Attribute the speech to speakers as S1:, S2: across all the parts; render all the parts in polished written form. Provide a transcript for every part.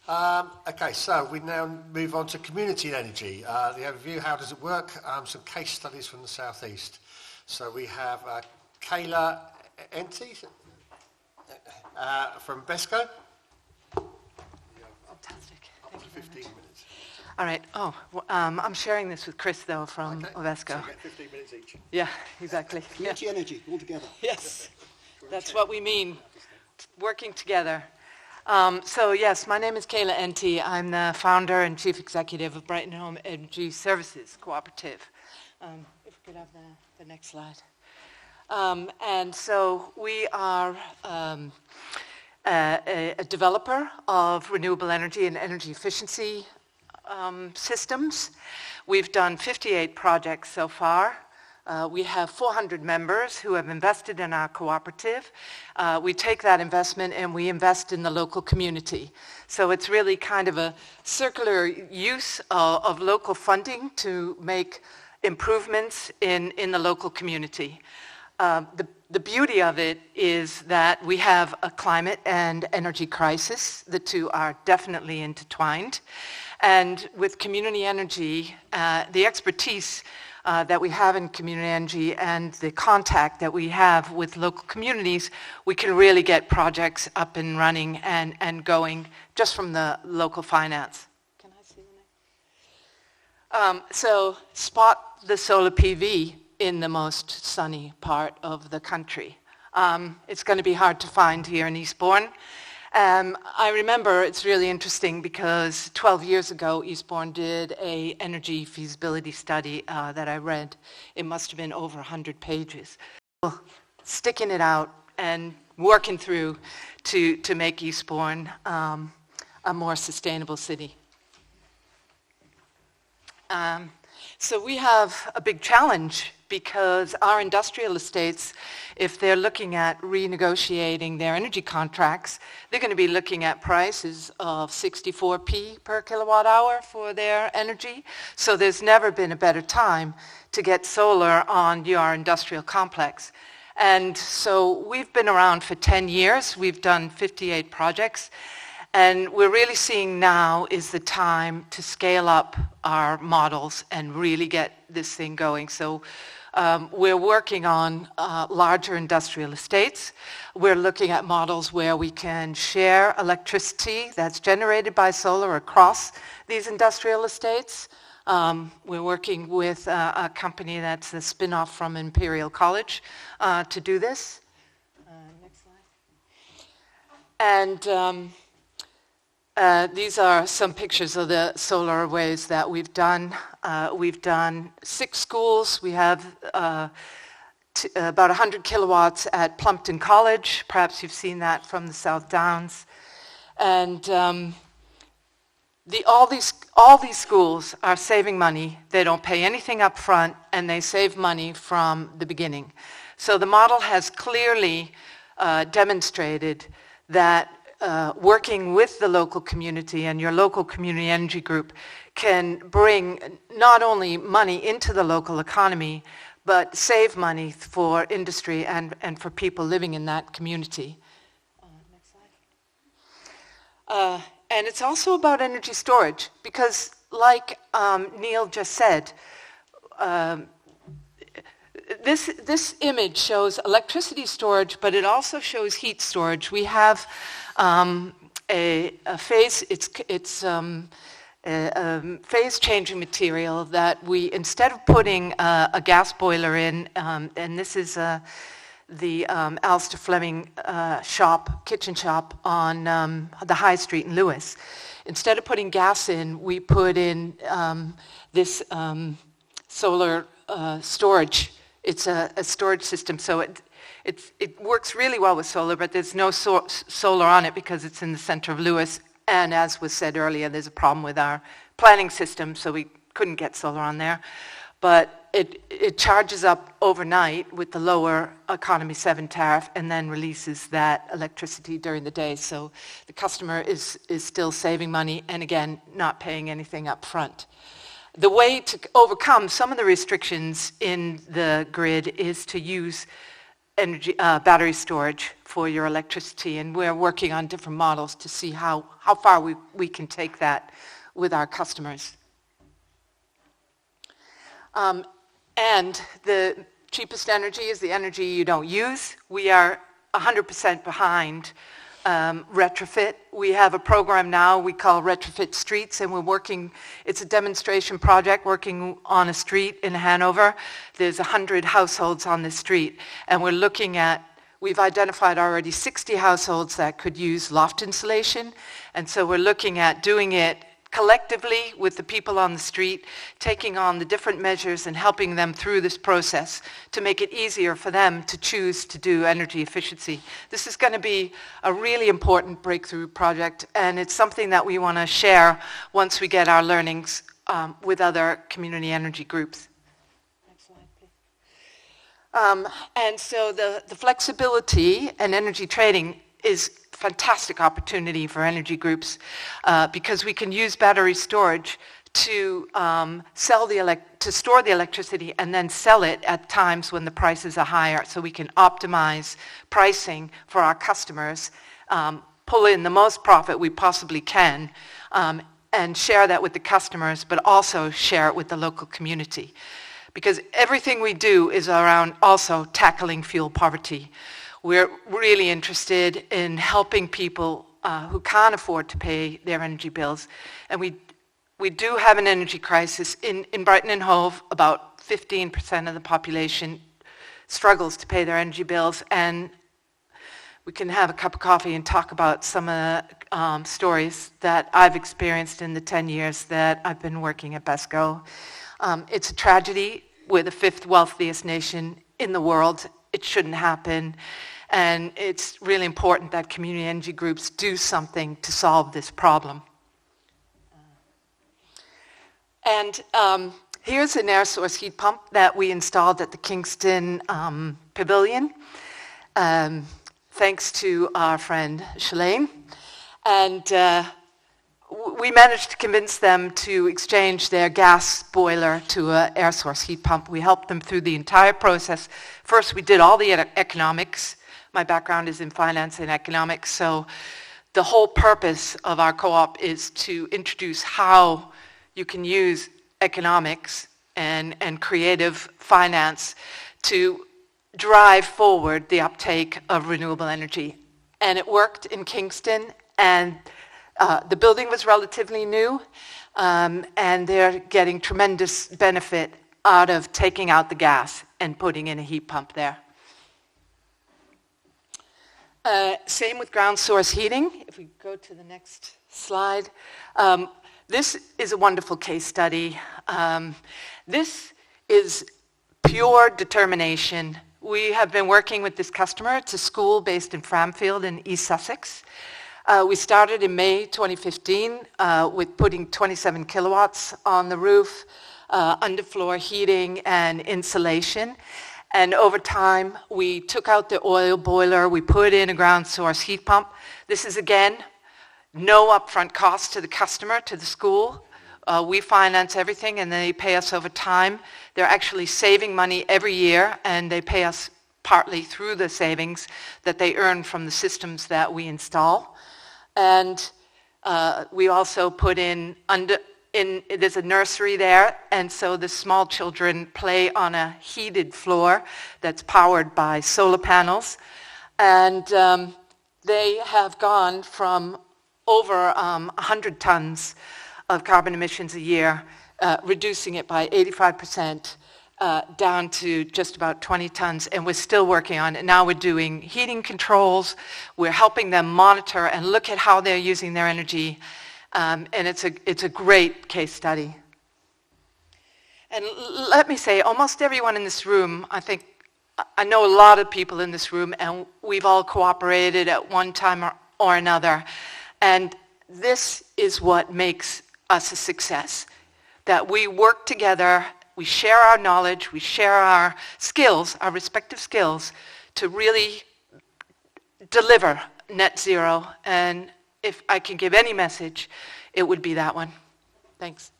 S1: Okay, so we now move on to community energy. The overview, how does it work? Some case studies from the southeast. So we have Kayla Ente from BHESCo.
S2: Fantastic. Thank you very
S1: 15
S2: much.
S1: minutes.
S2: All right. I'm sharing this with Chris, though, from OVESCo.
S1: So you get 15 minutes each.
S2: Yeah, exactly.
S3: Community energy, all together.
S2: Yes, that's what we mean, working together. So yes, my name is Kayla Ente. I'm the founder and chief executive of Brighton Home Energy Services Cooperative. If we could have the next slide. And so we are a developer of renewable energy and energy efficiency systems. We've done 58 projects so far. We have 400 members who have invested in our cooperative. We take that investment and we invest in the local community. So it's really kind of a circular use of local funding to make improvements in the local community. The beauty of it is that we have a climate and energy crisis. The two are definitely intertwined. And with community energy, the expertise that we have in community energy and the contact that we have with local communities, we can really get projects up and running and going just from the local finance. Can I see the next? So spot the solar PV in the most sunny part of the country. It's going to be hard to find here in Eastbourne. I remember it's really interesting because 12 years ago, Eastbourne did an energy feasibility study that I read. It must have been over 100 pages. Sticking it out and working through to make Eastbourne a more sustainable city. So we have a big challenge because our industrial estates, if they're looking at renegotiating their energy contracts, they're going to be looking at prices of 64p per kilowatt hour for their energy. So there's never been a better time to get solar on your industrial complex. And so we've been around for 10 years. We've done 58 projects. And we're really seeing now is the time to scale up our models and really get this thing going. So we're working on larger industrial estates. We're looking at models where we can share electricity that's generated by solar across these industrial estates. We're working with a company that's a spin-off from Imperial College to do this. Next slide. And these are some pictures of the solar arrays that we've done. We've done 6 schools. We have about 100 kilowatts at Plumpton College. Perhaps you've seen that from the South Downs. And all these schools are saving money. They don't pay anything up front, and they save money from the beginning. So the model has clearly demonstrated that working with the local community and your local community energy group can bring not only money into the local economy, but save money for industry and for people living in that community. Next slide. And it's also about energy storage, because like Neil just said, this image shows electricity storage, but it also shows heat storage. We have a phase, it's a phase-changing material that we, instead of putting a gas boiler in, and this is the Alistair Fleming kitchen shop on the High Street in Lewis. Instead of putting gas in, we put in this solar storage. It's a storage system, so it works really well with solar, but there's no solar on it because it's in the center of Lewis. And as was said earlier, there's a problem with our planning system, so we couldn't get solar on there. But it charges up overnight with the lower Economy 7 tariff and then releases that electricity during the day. So the customer is still saving money and, again, not paying anything up front. The way to overcome some of the restrictions in the grid is to use energy battery storage for your electricity, and we're working on different models to see how far we can take that with our customers. And the cheapest energy is the energy you don't use. We are 100% behind retrofit. We have a program now we call Retrofit Streets, and it's a demonstration project working on a street in Hanover. There's 100 households on the street, and we've identified already 60 households that could use loft insulation, and so we're looking at doing it collectively with the people on the street, taking on the different measures and helping them through this process to make it easier for them to choose to do energy efficiency. This is going to be a really important breakthrough project, and it's something that we want to share once we get our learnings with other community energy groups. Next slide, please. And so the flexibility and energy trading is fantastic opportunity for energy groups because we can use battery storage to store the electricity and then sell it at times when the prices are higher, so we can optimize pricing for our customers, pull in the most profit we possibly can, and share that with the customers, but also share it with the local community. Because everything we do is around also tackling fuel poverty. We're really interested in helping people who can't afford to pay their energy bills. And we do have an energy crisis. In Brighton and Hove, about 15% of the population struggles to pay their energy bills. And we can have a cup of coffee and talk about some of the stories that I've experienced in the 10 years that I've been working at BHESCo. It's a tragedy. We're the 5th wealthiest nation in the world. It shouldn't happen. And it's really important that community energy groups do something to solve this problem. And here's an air source heat pump that we installed at the Kingston Pavilion, thanks to our friend Shalane. And we managed to convince them to exchange their gas boiler to an air source heat pump. We helped them through the entire process. First, we did all the economics. My background is in finance and economics, so the whole purpose of our co-op is to introduce how you can use economics and creative finance to drive forward the uptake of renewable energy. And it worked in Kingston, and the building was relatively new, and they're getting tremendous benefit out of taking out the gas and putting in a heat pump there. Same with ground source heating. If we go to the next slide. This is a wonderful case study. This is pure determination. We have been working with this customer. It's a school based in Framfield in East Sussex. We started in May 2015 with putting 27 kilowatts on the roof, underfloor heating and insulation. And over time, we took out the oil boiler, we put in a ground source heat pump. This is, again, no upfront cost to the customer, to the school. We finance everything, and they pay us over time. They're actually saving money every year, and they pay us partly through the savings that they earn from the systems that we install. And we also put there's a nursery there, and so the small children play on a heated floor that's powered by solar panels. And they have gone from over 100 tons of carbon emissions a year, reducing it by 85%, down to just about 20 tons, and we're still working on it. Now we're doing heating controls, we're helping them monitor and look at how they're using their energy, and it's a great case study. And let me say, almost everyone in this room, I know a lot of people in this room, and we've all cooperated at one time or another, and this is what makes us a success, that we work together. We share our knowledge, we share our skills, our respective skills, to really deliver net zero. And if I can give any message, it would be that one. Thanks.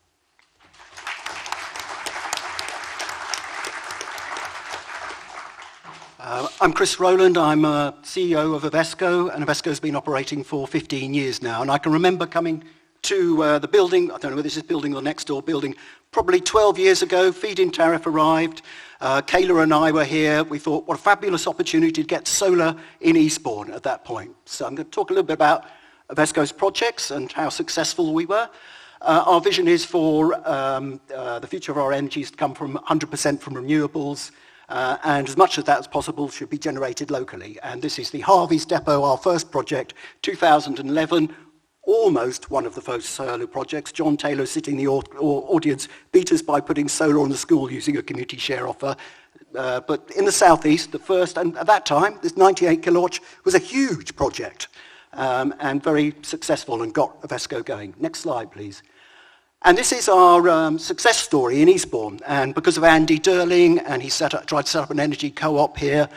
S3: I'm Chris Rowland. I'm CEO of OVESCo, and OVESCo's been operating for 15 years now. And I can remember coming to the building, I don't know whether this is building or next door building, probably 12 years ago. Feed-in tariff arrived. Kayla and I were here. We thought, what a fabulous opportunity to get solar in Eastbourne at that point. So I'm going to talk a little bit about OVESCo's projects and how successful we were. Our vision is for the future of our energies to come from 100% from renewables, and as much of that as possible should be generated locally. And this is the Harvey's Depot, our first project, 2011, almost one of the first solar projects. John Taylor, sitting in the audience, beat us by putting solar on the school using a community share offer. But in the southeast, the first, and at that time, this 98 kilowatts was a huge project and very successful and got OVESCo going. Next slide, please. And this is our success story in Eastbourne. And because of Andy Durling, and he tried to set up an energy co-op here,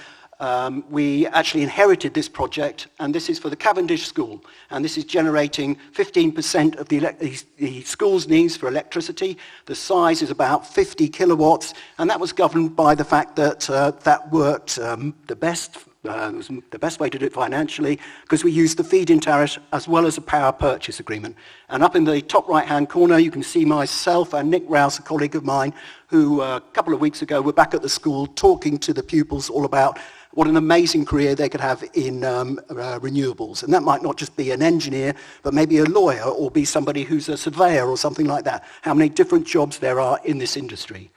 S3: we actually inherited this project, and this is for the Cavendish School. And this is generating 15% of the school's needs for electricity. The size is about 50 kilowatts, and that was governed by the fact that that worked the best. It was the best way to do it financially, because we used the feed-in tariff as well as a power purchase agreement. And up in the top right-hand corner, you can see myself and Nick Rouse, a colleague of mine, who a couple of weeks ago were back at the school talking to the pupils all about what an amazing career they could have in renewables. And that might not just be an engineer, but maybe a lawyer or be somebody who's a surveyor or something like that. How many different jobs there are in this industry.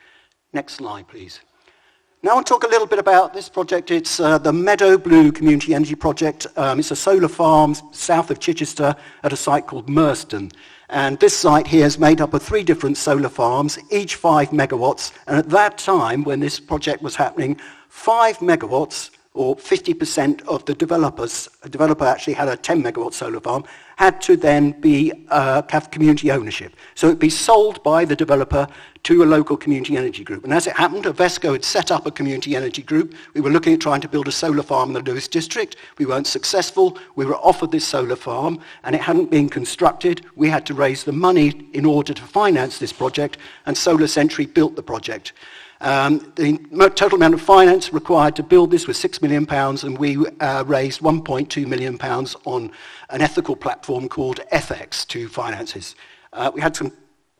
S3: Next slide, please. Now I'll talk a little bit about this project. It's the Meadow Blue Community Energy Project. It's a solar farm south of Chichester at a site called Merston. And this site here is made up of 3 different solar farms, each 5 megawatts. And at that time, when this project was happening, 5 megawatts, or 50% of the developer actually had a 10 megawatt solar farm, had to then have community ownership. So it'd be sold by the developer to a local community energy group. And as it happened, OVESCo had set up a community energy group. We were looking at trying to build a solar farm in the Lewis district. We weren't successful. We were offered this solar farm, and it hadn't been constructed. We had to raise the money in order to finance this project, and Solar Century built the project. The total amount of finance required to build this was £6 million, and we raised £1.2 million on an ethical platform called FX to finance this. We had some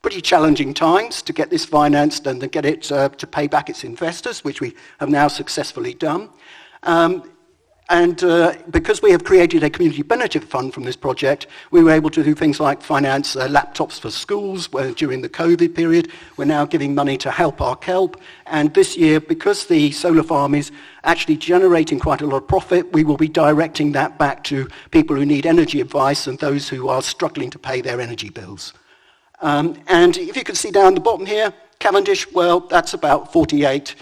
S3: pretty challenging times to get this financed and to get it to pay back its investors, which we have now successfully done. Because we have created a community benefit fund from this project, we were able to do things like finance laptops for schools during the COVID period. We're now giving money to help our kelp. And this year, because the solar farm is actually generating quite a lot of profit, we will be directing that back to people who need energy advice and those who are struggling to pay their energy bills. And if you can see down the bottom here, Cavendish, well, that's about 48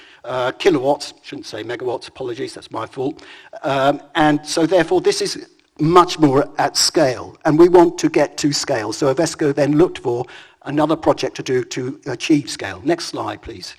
S3: kilowatts, shouldn't say megawatts, apologies, that's my fault. And so therefore this is much more at scale, and we want to get to scale. So OVESCo then looked for another project to do to achieve scale. Next slide, please.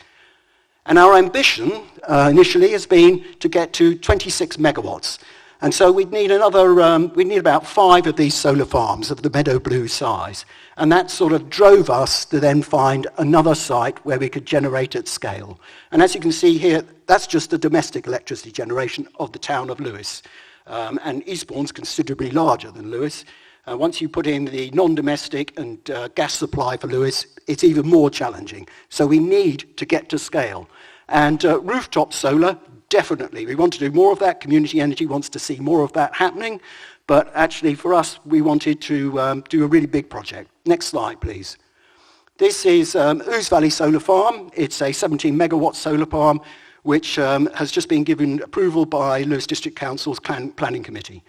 S3: And our ambition initially has been to get to 26 megawatts. And so we'd need about 5 of these solar farms of the Meadow Blue size. And that sort of drove us to then find another site where we could generate at scale. And as you can see here, that's just the domestic electricity generation of the town of Lewis. And Eastbourne's considerably larger than Lewis. Once you put in the non-domestic and gas supply for Lewis, it's even more challenging. So we need to get to scale. And rooftop solar, definitely. We want to do more of that. Community energy wants to see more of that happening. But actually, for us, we wanted to do a really big project. Next slide, please. This is Ouse Valley Solar Farm. It's a 17 megawatt solar farm, which has just been given approval by Lewis District Council's Planning Committee.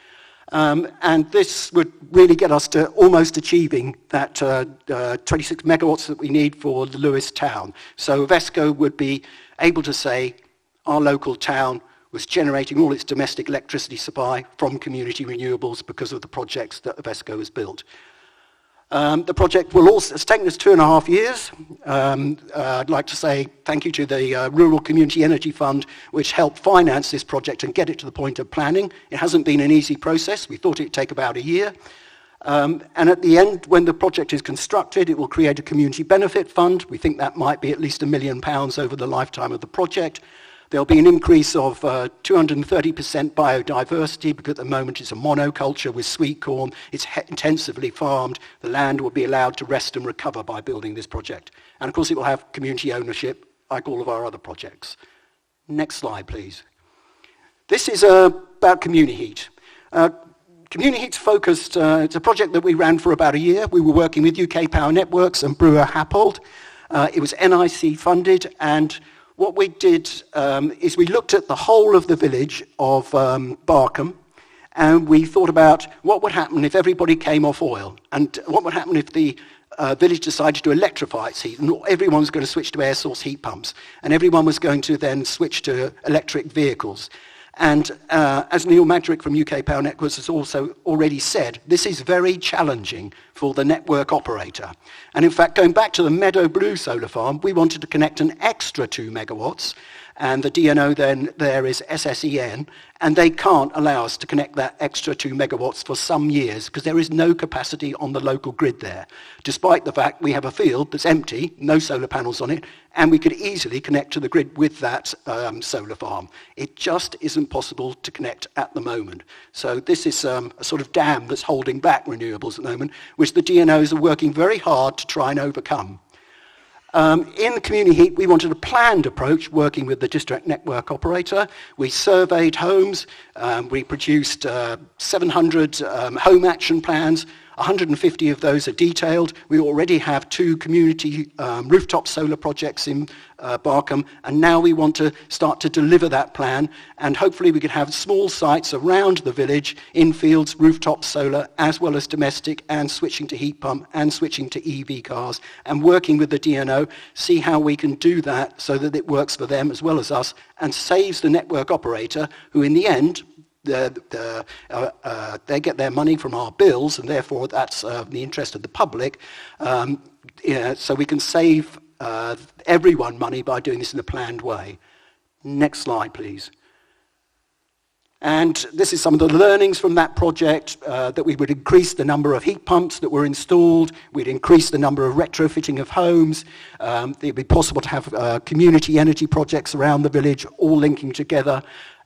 S3: And this would really get us to almost achieving that 26 megawatts that we need for the Lewis town. So OVESCo would be able to say our local town was generating all its domestic electricity supply from community renewables because of the projects that OVESCo has built. The project has taken us 2.5 years. I'd like to say thank you to the Rural Community Energy Fund, which helped finance this project and get it to the point of planning. It hasn't been an easy process. We thought it'd take about a year. And at the end, when the project is constructed, it will create a community benefit fund. We think that might be at least £1 million over the lifetime of the project. There'll be an increase of 230% biodiversity, because at the moment it's a monoculture with sweet corn. It's intensively farmed. The land will be allowed to rest and recover by building this project. And of course it will have community ownership like all of our other projects. Next slide, please. This is about Community Heat. Community Heat's focused, it's a project that we ran for about a year. We were working with UK Power Networks and Brewer Happold. It was NIC funded, and what we did is we looked at the whole of the village of Barkham, and we thought about what would happen if everybody came off oil, and what would happen if the village decided to electrify its heat, and everyone was going to switch to air source heat pumps, and everyone was going to then switch to electric vehicles. And as Neil Madrick from UK Power Networks has also already said, this is very challenging for the network operator. And in fact, going back to the Meadow Blue solar farm, we wanted to connect an extra 2 megawatts, and the DNO then there is SSEN, and they can't allow us to connect that extra 2 megawatts for some years because there is no capacity on the local grid there, despite the fact we have a field that's empty, no solar panels on it, and we could easily connect to the grid with that solar farm. It just isn't possible to connect at the moment. So this is a sort of dam that's holding back renewables at the moment, which the DNOs are working very hard to try and overcome. In the Community Heat, we wanted a planned approach working with the district network operator. We surveyed homes, we produced 700 home action plans, 150 of those are detailed. We already have 2 community rooftop solar projects in Barkham, and now we want to start to deliver that plan, and hopefully we can have small sites around the village, in fields, rooftop solar, as well as domestic, and switching to heat pump, and switching to EV cars, and working with the DNO, see how we can do that so that it works for them as well as us, and saves the network operator, who in the end, they get their money from our bills, and therefore that's the interest of the public. So we can save everyone money by doing this in a planned way. Next slide, please. And this is some of the learnings from that project, that we would increase the number of heat pumps that were installed, we'd increase the number of retrofitting of homes, it'd be possible to have community energy projects around the village, all linking together.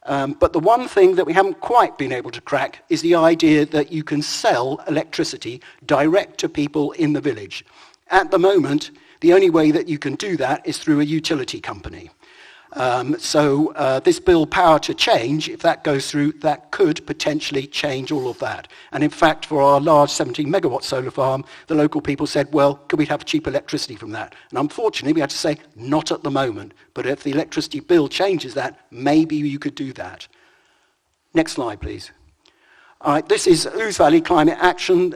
S3: But the one thing that we haven't quite been able to crack is the idea that you can sell electricity direct to people in the village. At the moment, the only way that you can do that is through a utility company. This bill, Power to Change, if that goes through, that could potentially change all of that. And in fact, for our large 17 megawatt solar farm, the local people said, well, could we have cheap electricity from that? And unfortunately, we had to say, not at the moment. But if the electricity bill changes that, maybe you could do that. Next slide, please. All right, this is Ouse Valley Climate Action.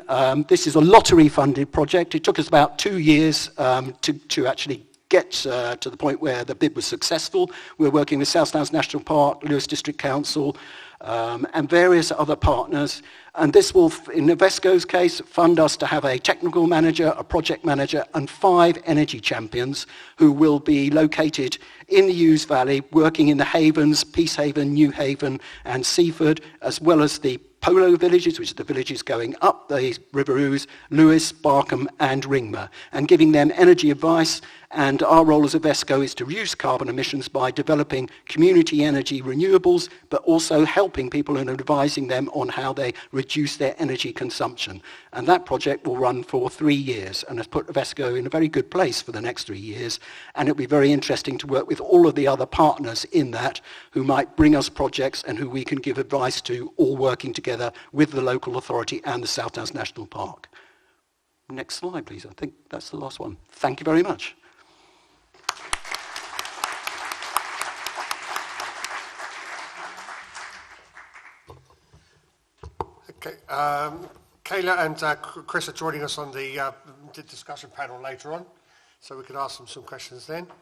S3: This is a lottery-funded project. It took us about 2 years to actually get to the point where the bid was successful. We're working with South Downs National Park, Lewis District Council, and various other partners. And this will, in OVESCo's case, fund us to have a technical manager, a project manager, and 5 energy champions who will be located in the Ouse Valley, working in the Havens, Peacehaven, New Haven, and Seaford, as well as the Polo villages, which are the villages going up the River Ouse, Lewis, Barkham, and Ringmer, and giving them energy advice. And our role as OVESCo is to reduce carbon emissions by developing community energy renewables, but also helping people and advising them on how they reduce their energy consumption. And that project will run for 3 years and has put OVESCo in a very good place for the next 3 years. And it'll be very interesting to work with all of the other partners in that who might bring us projects and who we can give advice to, all working together with the local authority and the South Downs National Park. Next slide, please. I think that's the last one. Thank you very much.
S1: Okay, Kayla and Chris are joining us on the discussion panel later on, so we can ask them some questions then.